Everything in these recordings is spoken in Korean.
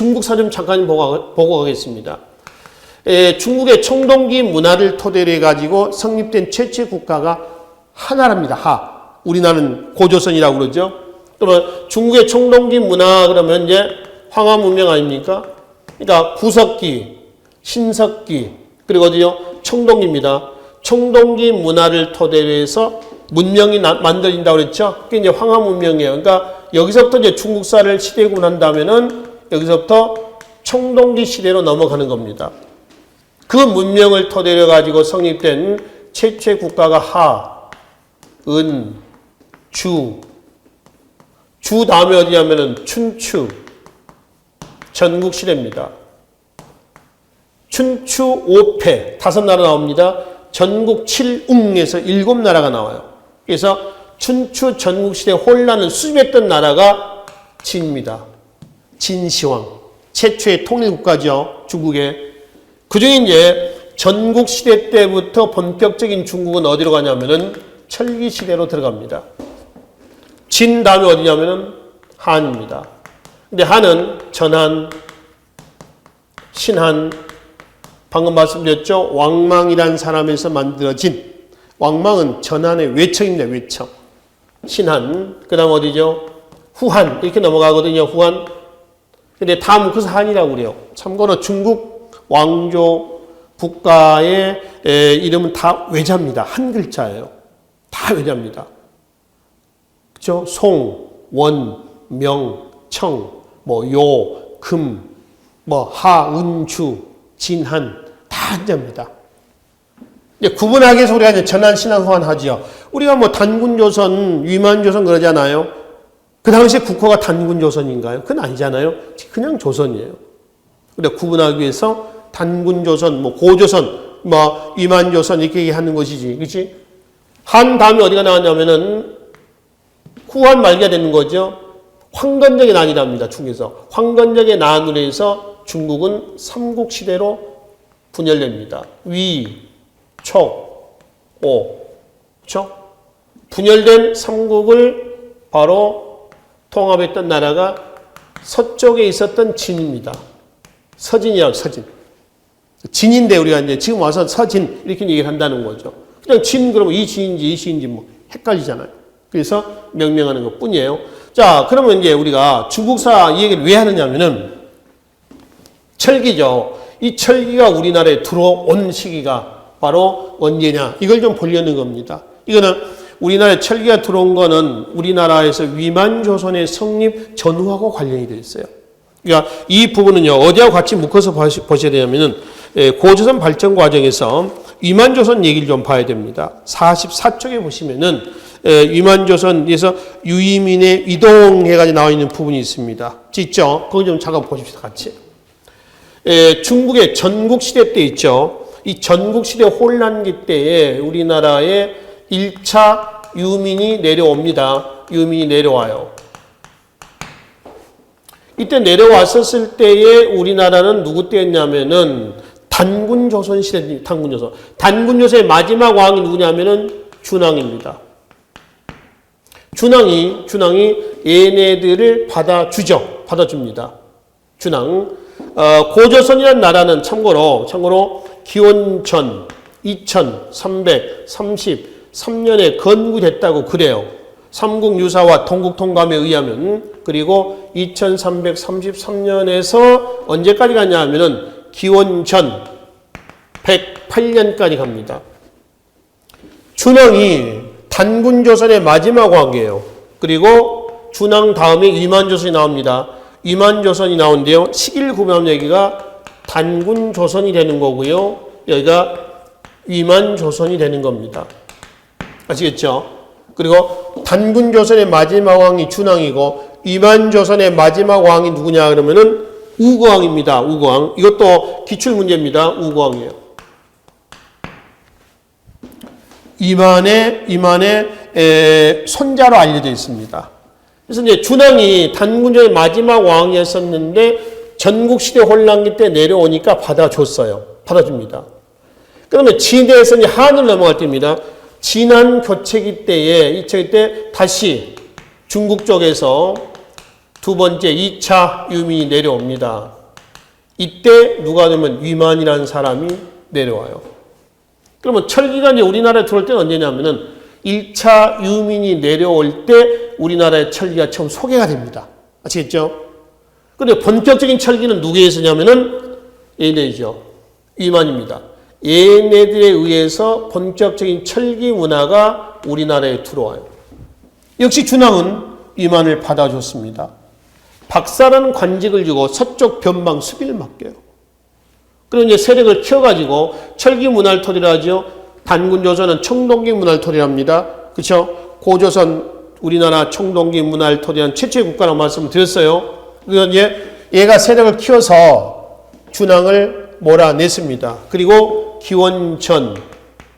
중국사 좀 잠깐 보고 가겠습니다. 중국의 청동기 문화를 토대로 해가지고 성립된 최초의 국가가 하나랍니다. 우리나라는 고조선이라고 그러죠. 그러면 중국의 청동기 문화 그러면 이제 황하 문명 아닙니까? 그러니까 구석기, 신석기, 그리고 어디요? 청동기입니다. 청동기 문화를 토대로 해서 문명이 만들어진다고 그랬죠? 그게 이제 황하 문명이에요. 그러니까 여기서부터 이제 중국사를 시대 구분한다면은 여기서부터 청동기 시대로 넘어가는 겁니다. 그 문명을 토대로 가지고 성립된 최초의 국가가 하, 은, 주. 주 다음에 어디냐면은 춘추. 전국 시대입니다. 춘추 5패, 5나라 나옵니다. 전국 7웅에서 7나라가 나와요. 그래서 춘추 전국 시대 혼란을 수집했던 나라가 진입니다. 진시황. 최초의 통일국가죠. 중국의. 그 중에 이제 전국 시대 때부터 본격적인 중국은 어디로 가냐면은 철기 시대로 들어갑니다. 진 다음에 어디냐면은 한입니다. 근데 한은 전한, 신한, 방금 말씀드렸죠? 왕망이란 사람에서 만들어진 왕망은 전한의 외척입니다. 외척. 신한, 그 다음 어디죠? 후한 이렇게 넘어가거든요. 후한. 근데 다음은 그래서 한이라고 그래요. 참고로 중국 왕조 국가의 이름은 다 외자입니다. 한 글자예요. 다 외자입니다. 그죠? 송, 원, 명, 청, 요, 금, 하, 은, 주, 진, 한 다 한자입니다. 구분하기 위해서 우리가 이제 전한, 신한, 후한 하지요. 우리가 단군조선, 위만조선 그러잖아요. 그 당시에 국호가 단군조선인가요? 그건 아니잖아요. 그냥 조선이에요. 우리가 구분하기 위해서 단군조선, 고조선, 위만조선 이렇게 얘기하는 것이지. 그치? 한 다음에 어디가 나왔냐면은 후한 말기가 되는 거죠. 황건적의 난이랍니다. 중국에서. 황건적의 난으로 해서 중국은 삼국시대로 분열됩니다. 위, 촉, 오. 그렇죠? 분열된 삼국을 바로 통합했던 나라가 서쪽에 있었던 진입니다. 서진이라고 서진. 진인데 우리가 이제 지금 와서 서진 이렇게 얘기를 한다는 거죠. 그냥 진 그러면 이 진인지 이 진인지 헷갈리잖아요. 그래서 명명하는 것 뿐이에요. 자, 그러면 이제 우리가 중국사 이 얘기를 왜 하느냐면은 철기죠. 이 철기가 우리나라에 들어온 시기가 바로 언제냐. 이걸 좀 보려는 겁니다. 이거는 우리나라에 철기가 들어온 거는 우리나라에서 위만조선의 성립 전후하고 관련이 되어 있어요. 그러니까 이 부분은요, 어디하고 같이 묶어서 보셔야 되냐면은 고조선 발전 과정에서 위만조선 얘기를 좀 봐야 됩니다. 44쪽에 보시면은 위만조선에서 유이민의 위동해가지고 나와 있는 부분이 있습니다. 있죠? 거기 좀 잠깐 보십시다, 같이. 중국의 전국시대 때 있죠. 이 전국시대 혼란기 때에 우리나라에 1차 유민이 내려옵니다. 유민이 내려와요. 이때 내려왔었을 때에 우리나라는 누구 때였냐면은 단군조선 시대입니다. 단군조선. 단군조선의 마지막 왕이 누구냐면은 준왕입니다. 준왕이 얘네들을 받아줍니다. 준왕. 고조선이라는 나라는 참고로 기원전 2333년에 건국됐다고 그래요. 삼국유사와 동국통감에 의하면. 그리고 2333년에서 언제까지 가냐 하면은 기원전 108년까지 갑니다. 준왕이 단군조선의 마지막 왕이에요. 그리고 준왕 다음에 위만조선이 나옵니다. 위만조선이 나오는데요. 시기를 구분하면 여기가 단군조선이 되는 거고요. 여기가 위만조선이 되는 겁니다. 아시겠죠? 그리고 단군조선의 마지막 왕이 준왕이고 위만조선의 마지막 왕이 누구냐 그러면은 우고왕입니다. 우고왕. 이것도 기출문제입니다. 우고왕이에요. 이만의 손자로 알려져 있습니다. 그래서 이제 준왕이 단군조의 마지막 왕이었었는데 전국시대 혼란기 때 내려오니까 받아줬어요. 받아줍니다. 그러면 진에서 이제 한으로 넘어갈 때입니다. 진한 교체기 때에, 이 때 다시 중국 쪽에서 두 번째 2차 유민이 내려옵니다. 이때 누가 되면 위만이라는 사람이 내려와요. 그러면 철기가 이제 우리나라에 들어올 때는 언제냐면은 1차 유민이 내려올 때 우리나라의 철기가 처음 소개가 됩니다. 아시겠죠? 그런데 본격적인 철기는 누구에 있었냐면은 얘네들이죠. 위만입니다. 얘네들에 의해서 본격적인 철기 문화가 우리나라에 들어와요. 역시 준왕은 위만을 받아줬습니다. 박사라는 관직을 주고 서쪽 변방 수비를 맡겨요. 그리고 이제 세력을 키워가지고 철기 문화를 토대로 하죠. 단군조선은 청동기 문화를 토대로 합니다. 그렇죠? 고조선 우리나라 청동기 문화를 토대한 최초의 국가라고 말씀을 드렸어요. 그래서 이제 얘가 세력을 키워서 준왕을 몰아냈습니다. 그리고 기원전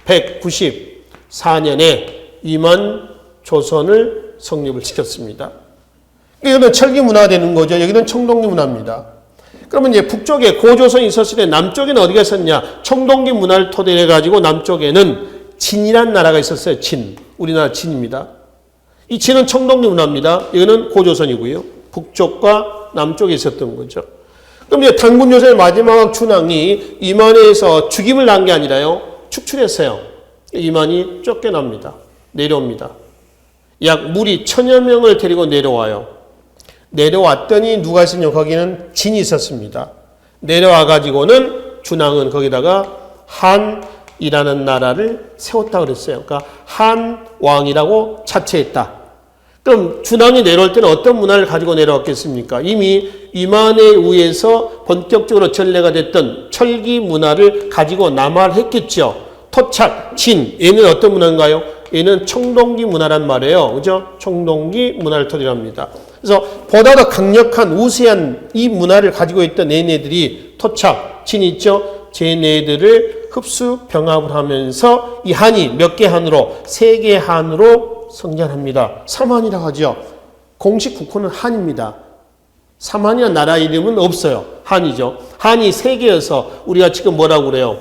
194년에 위만 조선을 성립을 시켰습니다. 여기는 철기 문화가 되는 거죠. 여기는 청동기 문화입니다. 그러면 이제 북쪽에 고조선이 있었을 때 남쪽에는 어디가 있었냐? 청동기 문화를 토대로 해가지고 남쪽에는 진이란 나라가 있었어요. 진. 우리나라 진입니다. 이 진은 청동기 문화입니다. 여기는 고조선이고요. 북쪽과 남쪽에 있었던 거죠. 그럼 이제 단군조선의 마지막 준왕이 이만에서 죽임을 난 게 아니라요. 축출했어요. 이만이 쫓겨납니다. 내려옵니다. 약 무리 1000여 명을 데리고 내려와요. 내려왔더니 누가 있었냐? 거기는 진이 있었습니다. 내려와가지고는 준왕은 거기다가 한이라는 나라를 세웠다 그랬어요. 그러니까 한왕이라고 자체했다. 그럼 준왕이 내려올 때는 어떤 문화를 가지고 내려왔겠습니까? 이미 위만에 의해서 본격적으로 전래가 됐던 철기 문화를 가지고 남하를 했겠죠. 토착, 진, 얘는 어떤 문화인가요? 얘는 청동기 문화란 말이에요. 그죠? 청동기 문화를 토대로 합니다. 그래서 보다 더 강력한 우세한 이 문화를 가지고 있던 얘네들이 토착, 진 있죠? 쟤네들을 흡수 병합을 하면서 이 한이 몇 개 한으로? 3개 한으로 성장합니다. 삼한이라고 하죠. 공식 국호는 한입니다. 삼한이라는 나라 이름은 없어요. 한이죠. 한이 3개여서 우리가 지금 뭐라고 그래요?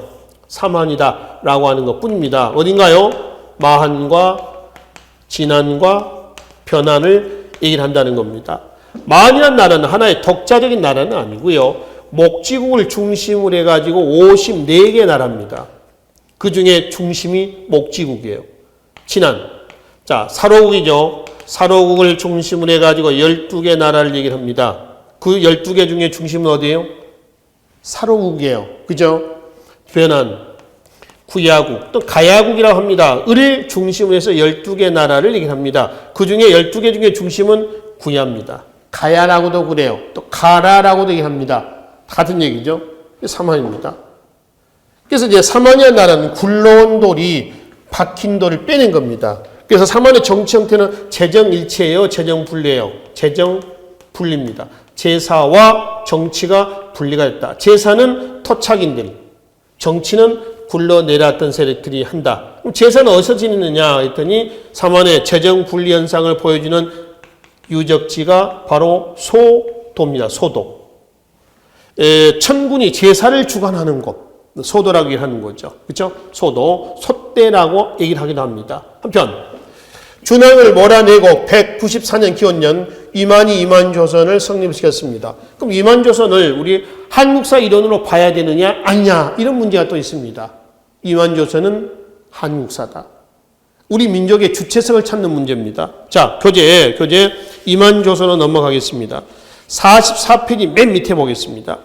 삼한이다 라고 하는 것 뿐입니다. 어딘가요? 마한과 진한과 변한을 얘기를 한다는 겁니다. 마한이라는 나라는 하나의 독자적인 나라는 아니고요. 목지국을 중심으로 해가지고 54개 나라입니다. 그 중에 중심이 목지국이에요. 진한. 자, 사로국이죠. 사로국을 중심으로 해가지고 12개 나라를 얘기를 합니다. 그 12개 중에 중심은 어디예요? 사로국이에요. 그죠? 변한, 구야국, 또 가야국이라고 합니다. 을 중심으로 해서 12개 나라를 얘기를 합니다. 그 중에 12개 중에 중심은 구야입니다. 가야라고도 그래요. 또 가라라고도 얘기합니다. 같은 얘기죠. 삼한입니다. 그래서 이제 삼한이라는 나라는 굴러온 돌이 박힌 돌을 빼낸 겁니다. 그래서 삼한의 정치 형태는 재정일체예요, 재정분리예요. 재정분리입니다. 제사와 정치가 분리가 됐다. 제사는 토착인들, 정치는 굴러내려왔던 세력들이 한다. 그럼 제사는 어디서 지내느냐 했더니 삼한의 재정분리 현상을 보여주는 유적지가 바로 소도입니다. 소도. 천군이 제사를 주관하는 곳, 소도라고 하는 거죠. 그렇죠? 소도, 소대라고 얘기를 하기도 합니다. 한편 준왕을 몰아내고 194년 기원년 위만이 위만조선을 성립시켰습니다. 그럼 위만조선을 우리 한국사 이론으로 봐야 되느냐 아니냐 이런 문제가 또 있습니다. 위만조선은 한국사다. 우리 민족의 주체성을 찾는 문제입니다. 자, 교재 위만조선으로 넘어가겠습니다. 44페이지 맨 밑에 보겠습니다.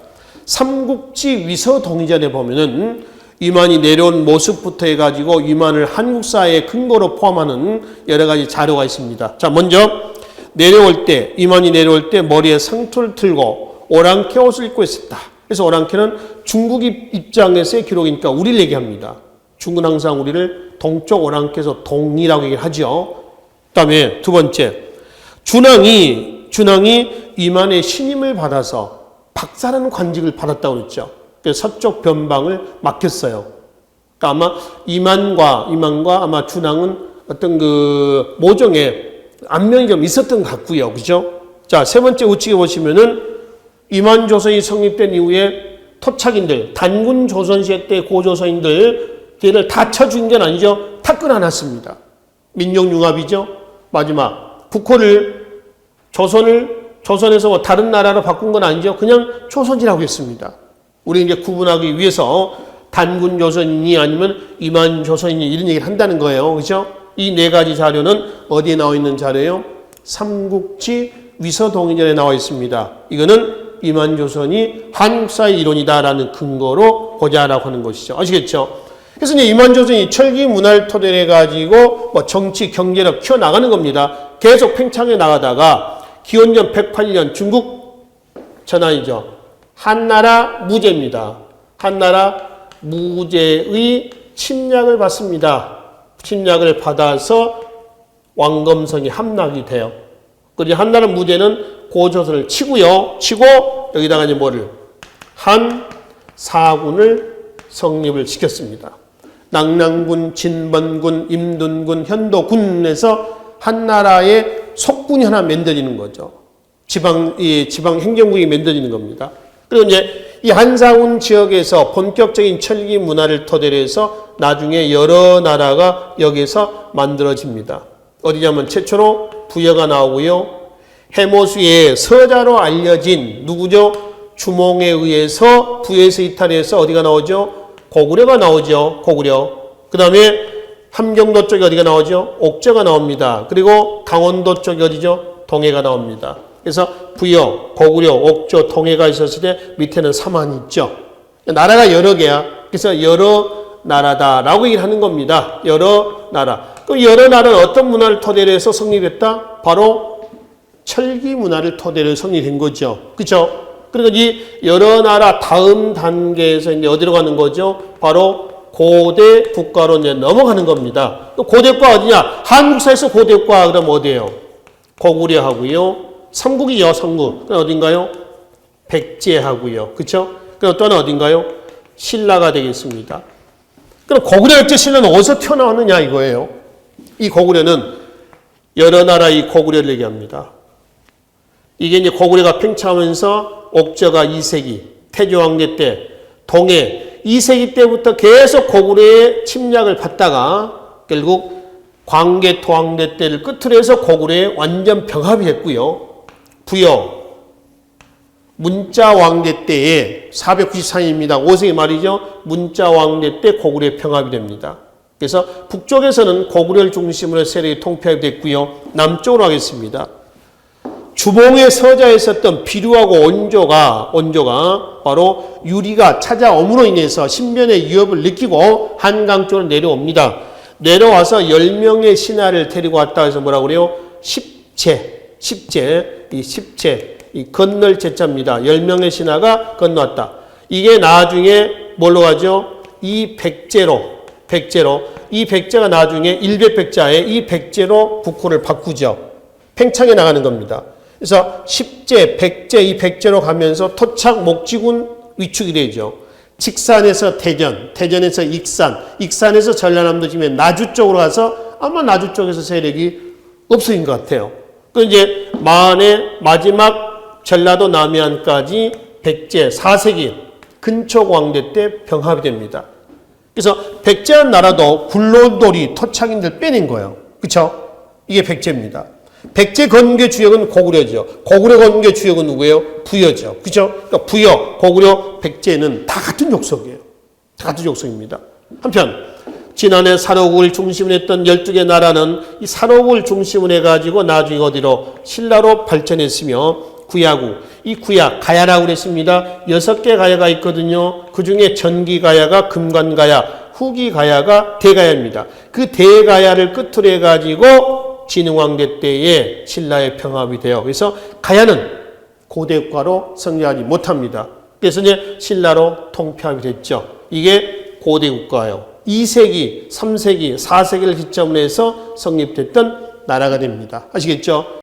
삼국지 위서동의전에 보면은 위만이 내려온 모습부터 해가지고 위만을 한국사의 근거로 포함하는 여러 가지 자료가 있습니다. 자, 먼저 위만이 내려올 때 머리에 상투를 틀고 오랑캐 옷을 입고 있었다. 그래서 오랑캐는 중국 입장에서의 기록이니까 우리를 얘기합니다. 중국은 항상 우리를 동쪽 오랑캐에서 동이라고 얘기를 하죠. 그 다음에 두 번째, 준왕이 위만의 신임을 받아서 박사라는 관직을 받았다고 그랬죠. 그래서 서쪽 변방을 맡겼어요. 그러니까 아마 이만과 아마 준왕은 어떤 그 모종의 안면이 좀 있었던 것 같고요. 그죠? 자, 세 번째 우측에 보시면은 위만조선이 성립된 이후에 토착인들, 단군 조선시대 때 고조선인들, 걔를 다 쳐준 건 아니죠. 다 끊어놨습니다. 민족융합이죠. 마지막, 조선을 조선에서 뭐 다른 나라로 바꾼 건 아니죠. 그냥 조선이라고 했습니다. 우리 이제 구분하기 위해서 단군 조선인이 아니면 임한 조선인이 이런 얘기를 한다는 거예요. 그렇죠? 이 네 가지 자료는 어디에 나와 있는 자료예요? 삼국지 위서동의전에 나와 있습니다. 이거는 임한 조선이 한국사의 이론이다라는 근거로 보자라고 하는 것이죠. 아시겠죠? 그래서 이제 임한 조선이 철기 문화를 토대로 해가지고 뭐 정치, 경제력 키워나가는 겁니다. 계속 팽창해 나가다가 기원전 108년 중국 전환이죠. 한나라 무제입니다. 한나라 무제의 침략을 받습니다. 침략을 받아서 왕검성이 함락이 돼요. 그리고 한나라 무제는 고조선을 치고요. 치고 여기다가 이제 뭐를 한사군을 성립을 시켰습니다. 낙랑군, 진번군, 임둔군, 현도군에서 한나라의 속군이 하나 만들어지는 거죠. 지방 행정국이 만들어지는 겁니다. 그리고 이제 이 한사군 지역에서 본격적인 철기 문화를 토대로 해서 나중에 여러 나라가 여기서 만들어집니다. 어디냐면 최초로 부여가 나오고요. 해모수의 서자로 알려진 누구죠? 주몽에 의해서 부여에서 이탈해서 어디가 나오죠? 고구려가 나오죠. 고구려. 그 다음에 함경도 쪽에 어디가 나오죠? 옥저가 나옵니다. 그리고 강원도 쪽에 어디죠? 동해가 나옵니다. 그래서 부여, 고구려, 옥저, 동해가 있었을 때 밑에는 삼한이 있죠. 나라가 여러 개야. 그래서 여러 나라다라고 얘기를 하는 겁니다. 여러 나라. 그럼 여러 나라는 어떤 문화를 토대로 해서 성립했다? 바로 철기 문화를 토대로 성립된 거죠. 그렇죠? 그리고 이 여러 나라 다음 단계에서 이제 어디로 가는 거죠? 바로 고대 국가로 이제 넘어가는 겁니다. 또 고대 국가 어디냐? 한국사에서 고대 국가 그럼 어디예요? 고구려하고요. 삼국이죠, 삼국. 그럼 어딘가요? 백제하고요. 그렇죠? 그럼 또는 어딘가요? 신라가 되겠습니다. 그럼 고구려, 백제, 신라는 어디서 튀어나왔느냐 이거예요. 이 고구려는 여러 나라 이 고구려를 얘기합니다. 이게 이제 고구려가 팽창하면서 옥저가 2세기, 태조왕제 때, 동해 2세기 때부터 계속 고구려의 침략을 받다가 결국 광개 토왕대 때를 끝으로 해서 고구려에 완전 병합이 됐고요. 부여 문자왕대 때에 494년입니다. 5세기 말이죠. 문자왕대 때 고구려에 병합이 됩니다. 그래서 북쪽에서는 고구려를 중심으로 세력이 통폐합이 됐고요. 남쪽으로 하겠습니다. 주봉의 서자에 있었던 비류하고 온조가 바로 유리가 찾아옴으로 인해서 신변의 위협을 느끼고 한강 쪽으로 내려옵니다. 내려와서 10명의 신하를 데리고 왔다 해서 뭐라고 그래요? 십제, 이 건널 제자입니다. 10명의 신하가 건너왔다. 이게 나중에 뭘로 가죠? 이 백제로 이 백제가 나중에 일백백자에 이 백제로 국호를 바꾸죠. 팽창해 나가는 겁니다. 그래서 십제, 백제, 이 백제로 가면서 토착, 목지군 위축이 되죠. 직산에서 대전, 대전에서 익산, 익산에서 전라남도 지면 나주 쪽으로 가서 아마 나주 쪽에서 세력이 없어진 것 같아요. 그 이제 만의 마지막 전라도 남해안까지 백제 4세기 근초 광대 때 병합이 됩니다. 그래서 백제한 나라도 굴로돌이 토착인들 빼낸 거예요. 그렇죠? 이게 백제입니다. 백제 건국의 주역은 고구려죠. 고구려 건국의 주역은 누구예요? 부여죠. 그죠? 그러니까 부여, 고구려, 백제는 다 같은 족속이에요. 다 같은 족속입니다. 한편 지난해 사로국을 중심으로 했던 12개 나라는 이 사로국을 중심으로 해가지고 나중에 어디로? 신라로 발전했으며 구야국, 이 구야, 가야라고 그랬습니다. 6개 가야가 있거든요. 그 중에 전기가야가 금관가야, 후기가야가 대가야입니다. 그 대가야를 끝으로 해가지고 진흥왕대 때에 신라의 병합이 돼요. 그래서 가야는 고대 국가로 성립하지 못합니다. 그래서 이제 신라로 통폐합이 됐죠. 이게 고대 국가예요. 2세기, 3세기, 4세기를 기점으로 해서 성립됐던 나라가 됩니다. 아시겠죠?